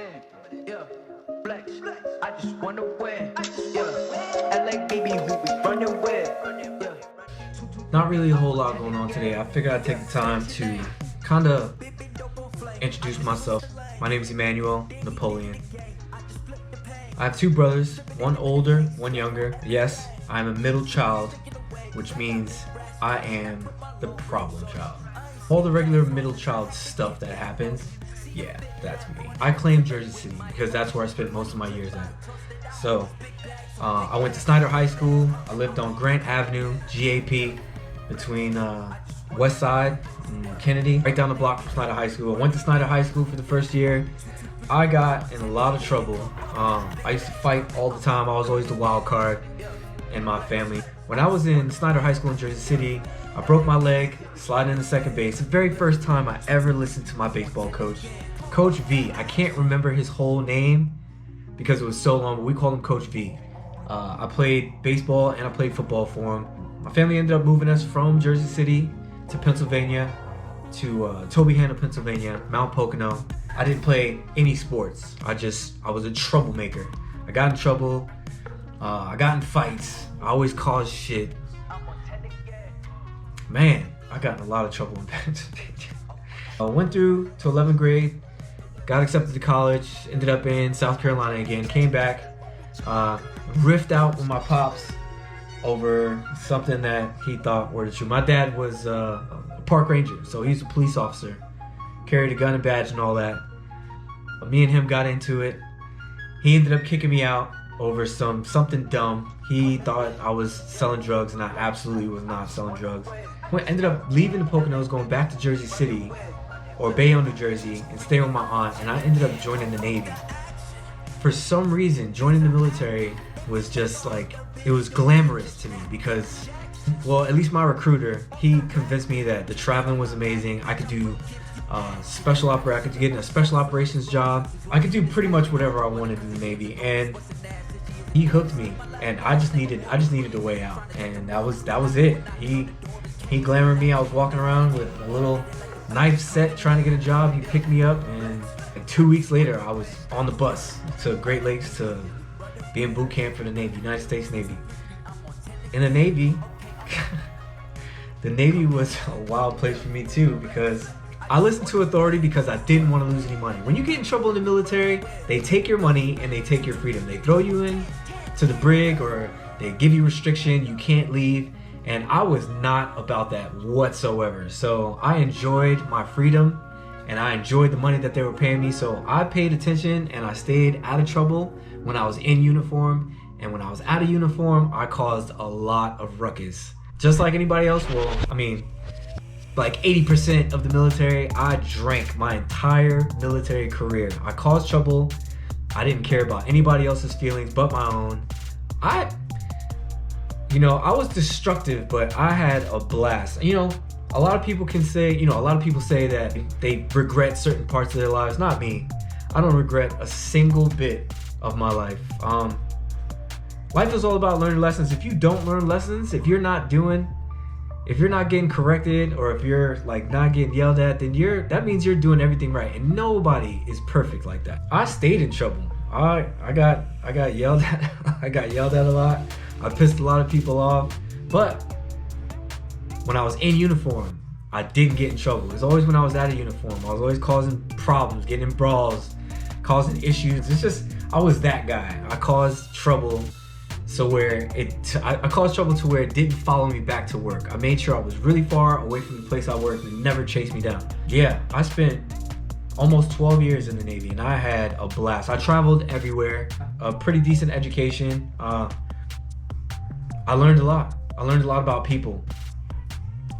in. Yeah, flex. I just wanna win. Yeah, LA baby, who we running with? Yeah. Not really a whole lot going on today. I figured I'd take the time to kind of introduce myself. My name is Emmanuel Napoleon. I have two brothers, one older, one younger. Yes, I'm a middle child, which means I am the problem child. All the regular middle child stuff that happens, yeah, that's me. I claim Jersey City because that's where I spent most of my years at. So, I went to Snyder High School. I lived on Grant Avenue, GAP, between West Side and Kennedy, right down the block from Snyder High School. I went to Snyder High School for the first year. I got in a lot of trouble. I used to fight all the time. I was always the wild card in my family. When I was in Snyder High School in Jersey City, I broke my leg sliding into second base. The very first time I ever listened to my baseball coach, Coach V. I can't remember his whole name because it was so long, but we called him Coach V. I played baseball and I played football for him. My family ended up moving us from Jersey City to Pennsylvania, to Tobyhanna, Pennsylvania, Mount Pocono. I didn't play any sports. I was a troublemaker. I got in trouble. I got in fights. I always caused shit. Man, I got in a lot of trouble in Pennsylvania. I went through to 11th grade, got accepted to college, ended up in South Carolina again, came back, riffed out with my pops over something that he thought were the truth. My dad was a park ranger, so he's a police officer, carried a gun and badge and all that. But me and him got into it. He ended up kicking me out over something dumb. He thought I was selling drugs, and I absolutely was not selling drugs. Ended up leaving the Poconos, going back to Jersey City, or Bayonne, New Jersey, and staying with my aunt, and I ended up joining the Navy. For some reason, joining the military was just like, it was glamorous to me because, well, at least my recruiter, he convinced me that the traveling was amazing. I could do I could get in a special operations job. I could do pretty much whatever I wanted in the Navy, and he hooked me, and I just needed a way out, and that was it. He glamored me. I was walking around with a little knife set trying to get a job. He picked me up, and like 2 weeks later, I was on the bus to Great Lakes to be in boot camp for the Navy, United States Navy. In the Navy, the Navy was a wild place for me too, because I listened to authority because I didn't want to lose any money. When you get in trouble in the military, they take your money and they take your freedom. They throw you in to the brig, or they give you restriction, you can't leave. And I was not about that whatsoever. So I enjoyed my freedom and I enjoyed the money that they were paying me. So I paid attention and I stayed out of trouble when I was in uniform. And when I was out of uniform, I caused a lot of ruckus. Just like anybody else will. I mean, like 80% of the military, I drank my entire military career. I caused trouble. I didn't care about anybody else's feelings but my own. I was destructive, but I had a blast. A lot of people say that they regret certain parts of their lives. Not me. I don't regret a single bit of my life. Life is all about learning lessons. If you don't learn lessons, if you're not getting corrected, or if you're like not getting yelled at, then that means you're doing everything right. And nobody is perfect like that. I stayed in trouble. I got yelled at. I got yelled at a lot. I pissed a lot of people off. But when I was in uniform, I didn't get in trouble. It was always when I was out of uniform. I was always causing problems, getting in brawls, causing issues. It's just, I was that guy. I caused trouble to where it didn't follow me back to work. I made sure I was really far away from the place I worked and it never chased me down. Yeah, I spent almost 12 years in the Navy and I had a blast. I traveled everywhere, a pretty decent education. I learned a lot. I learned a lot about people.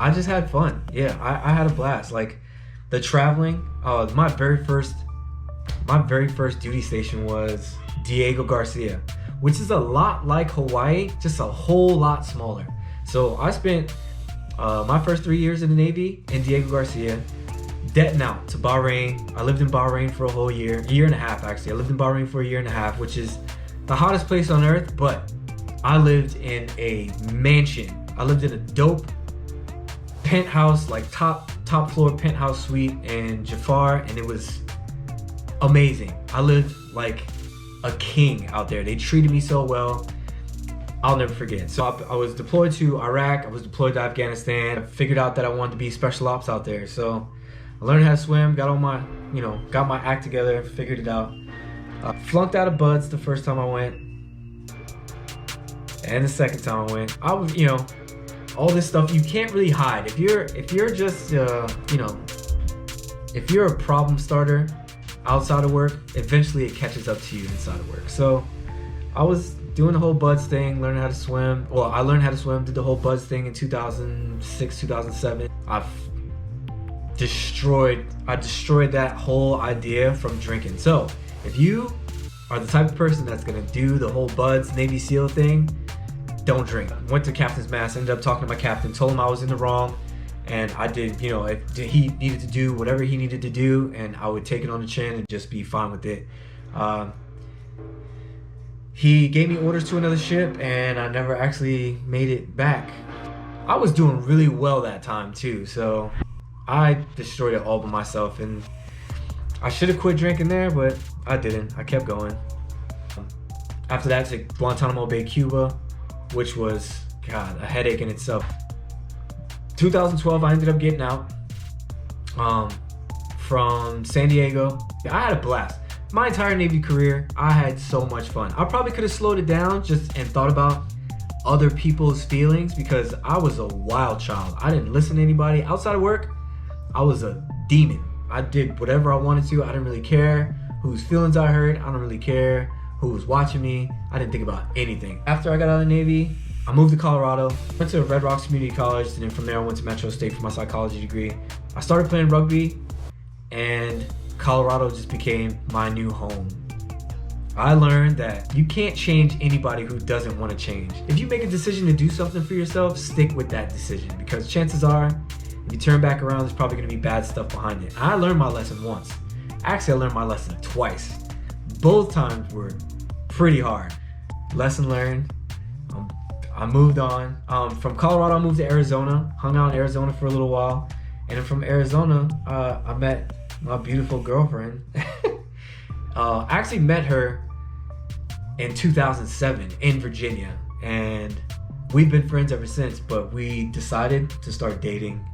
I just had fun. Yeah, I had a blast. Like the traveling, my very first duty station was Diego Garcia, which is a lot like Hawaii, just a whole lot smaller. So I spent my first 3 years in the Navy in Diego Garcia, jetting out to Bahrain. I lived in Bahrain for a whole year, a year and a half actually. I lived in Bahrain for a year and a half, which is the hottest place on earth, but I lived in a mansion. I lived in a dope penthouse, like top floor penthouse suite in Jafar, and it was amazing. I lived like a king out there. They treated me so well. I'll never forget. So I was deployed to Iraq. I was deployed to Afghanistan. I figured out that I wanted to be special ops out there. So I learned how to swim, got my act together, figured it out. Flunked out of BUD/S the first time I went. And the second time I went. I was, all this stuff you can't really hide. If you're just, if you're a problem starter outside of work, eventually it catches up to you inside of work. So I was doing the whole BUD/S thing, learning how to swim. Well, I learned how to swim, did the whole BUD/S thing in 2006, 2007. I destroyed that whole idea from drinking. So if you are the type of person that's gonna do the whole BUD/S Navy SEAL thing, don't drink. Went to captain's mast, ended up talking to my captain, told him I was in the wrong, and I did, he needed to do whatever he needed to do, and I would take it on the chin and just be fine with it. He gave me orders to another ship, and I never actually made it back. I was doing really well that time too, so I destroyed it all by myself, and I should have quit drinking there, but I didn't. I kept going. After that, to Guantanamo Bay, Cuba, which was, God, a headache in itself. 2012, I ended up getting out from San Diego. I had a blast. My entire Navy career, I had so much fun. I probably could have slowed it down and thought about other people's feelings, because I was a wild child. I didn't listen to anybody. Outside of work, I was a demon. I did whatever I wanted to. I didn't really care whose feelings I hurt. I don't really care who was watching me. I didn't think about anything. After I got out of the Navy, I moved to Colorado, went to Red Rocks Community College, and then from there I went to Metro State for my psychology degree. I started playing rugby, and Colorado just became my new home. I learned that you can't change anybody who doesn't want to change. If you make a decision to do something for yourself, stick with that decision, because chances are, if you turn back around, there's probably going to be bad stuff behind it. I learned my lesson once. Actually, I learned my lesson twice. Both times were pretty hard. Lesson learned. I moved on. From Colorado, I moved to Arizona. Hung out in Arizona for a little while. And then from Arizona, I met my beautiful girlfriend. I actually met her in 2007 in Virginia. And we've been friends ever since, but we decided to start dating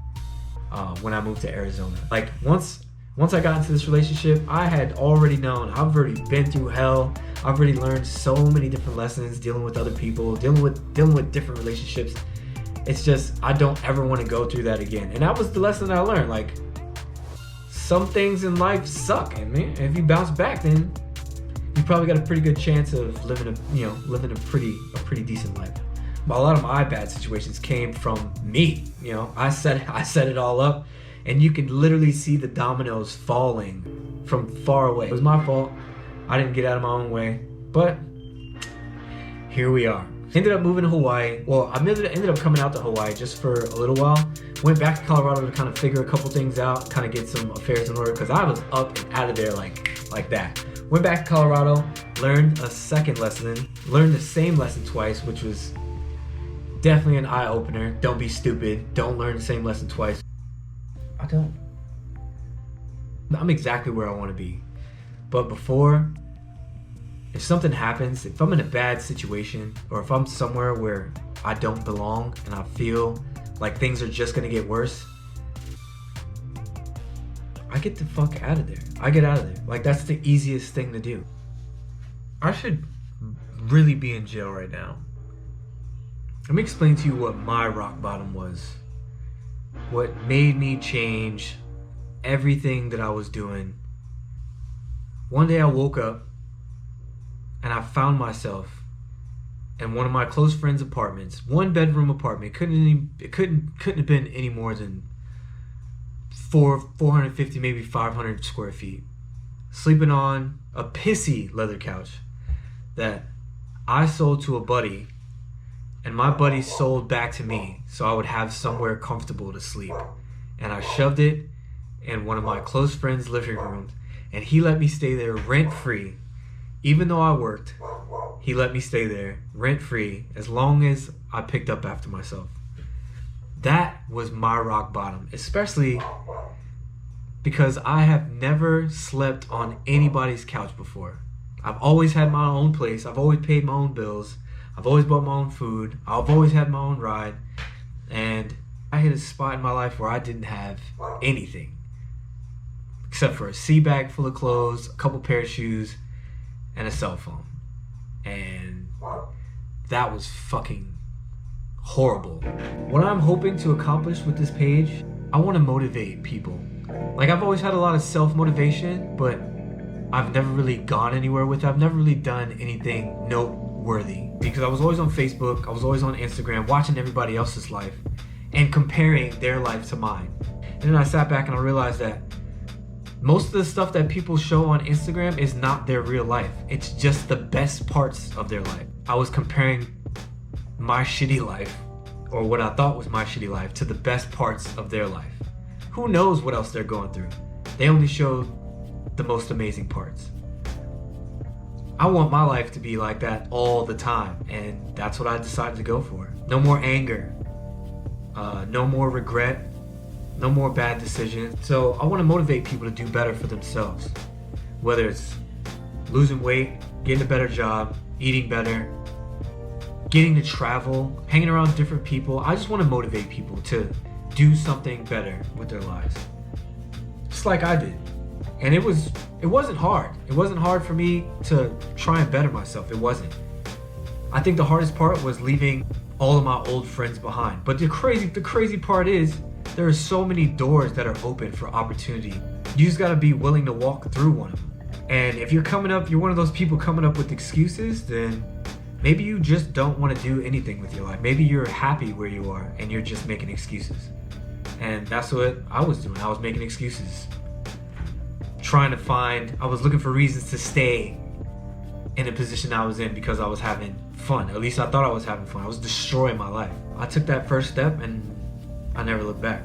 when I moved to Arizona. Like once I got into this relationship, I had already known, I've already been through hell. I've already learned so many different lessons dealing with other people, dealing with different relationships. It's just, I don't ever want to go through that again. And that was the lesson that I learned. Like, some things in life suck, and man, if you bounce back, then you probably got a pretty good chance of living a pretty decent life. But a lot of my bad situations came from me. I set it all up, and you can literally see the dominoes falling from far away. It was my fault. I didn't get out of my own way, but here we are. Ended up moving to Hawaii. Well, I ended up coming out to Hawaii just for a little while. Went back to Colorado to kind of figure a couple things out, kind of get some affairs in order, because I was up and out of there like that. Went back to Colorado, learned a second lesson, learned the same lesson twice, which was definitely an eye-opener. Don't be stupid. Don't learn the same lesson twice. I'm exactly where I want to be. But before, if something happens, if I'm in a bad situation, or if I'm somewhere where I don't belong and I feel like things are just gonna get worse, I get the fuck out of there. I get out of there. Like, that's the easiest thing to do. I should really be in jail right now. Let me explain to you what my rock bottom was. What made me change everything that I was doing. One day I woke up and I found myself in one of my close friends' apartments, 1-bedroom apartment. It couldn't have been any more than 450, maybe 500 square feet. Sleeping on a pissy leather couch that I sold to a buddy, and my buddy sold back to me so I would have somewhere comfortable to sleep. And I shoved it in one of my close friends' living rooms, and he let me stay there rent-free. Even though I worked, he let me stay there rent-free as long as I picked up after myself. That was my rock bottom, especially because I have never slept on anybody's couch before. I've always had my own place. I've always paid my own bills. I've always bought my own food. I've always had my own ride. And I hit a spot in my life where I didn't have anything except for a sea bag full of clothes, a couple pair of shoes, and a cell phone. And that was fucking horrible. What I'm hoping to accomplish with this page, I want to motivate people. Like, I've always had a lot of self-motivation, but I've never really gone anywhere with it. I've never really done anything noteworthy because I was always on Facebook, I was always on Instagram, watching everybody else's life and comparing their life to mine. And then I sat back and I realized that most of the stuff that people show on Instagram is not their real life. It's just the best parts of their life. I was comparing my shitty life, or what I thought was my shitty life, to the best parts of their life. Who knows what else they're going through? They only show the most amazing parts. I want my life to be like that all the time, and that's what I decided to go for. No more anger, no more regret, no more bad decisions. So I want to motivate people to do better for themselves. Whether it's losing weight, getting a better job, eating better, getting to travel, hanging around different people. I just want to motivate people to do something better with their lives. Just like I did. And it wasn't hard. It wasn't hard for me to try and better myself. It wasn't. I think the hardest part was leaving all of my old friends behind. But the crazy part is there are so many doors that are open for opportunity. You just gotta be willing to walk through one of them. And if you're one of those people coming up with excuses, then maybe you just don't want to do anything with your life. Maybe you're happy where you are and you're just making excuses. And that's what I was doing. I was making excuses. I was looking for reasons to stay in a position I was in because I was having fun. At least I thought I was having fun. I was destroying my life. I took that first step and I never looked back.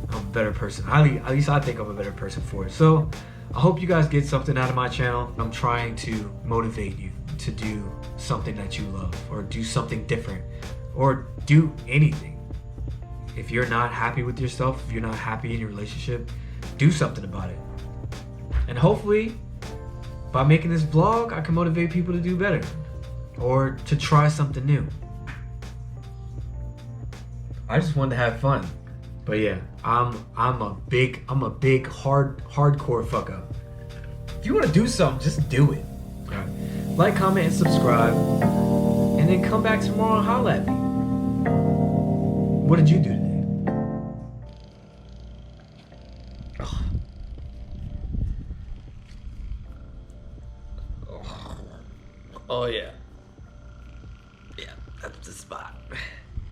I'm a better person. At least I think I'm a better person for it. So I hope you guys get something out of my channel. I'm trying to motivate you to do something that you love, or do something different, or do anything. If you're not happy with yourself, if you're not happy in your relationship, do something about it. And hopefully, by making this vlog, I can motivate people to do better, or to try something new. I just wanted to have fun. But yeah, I'm a big hardcore fuck up. If you want to do something, just do it. All right. Like, comment, and subscribe, and then come back tomorrow and holla at me. What did you do today? Oh yeah. Yeah, that's the spot.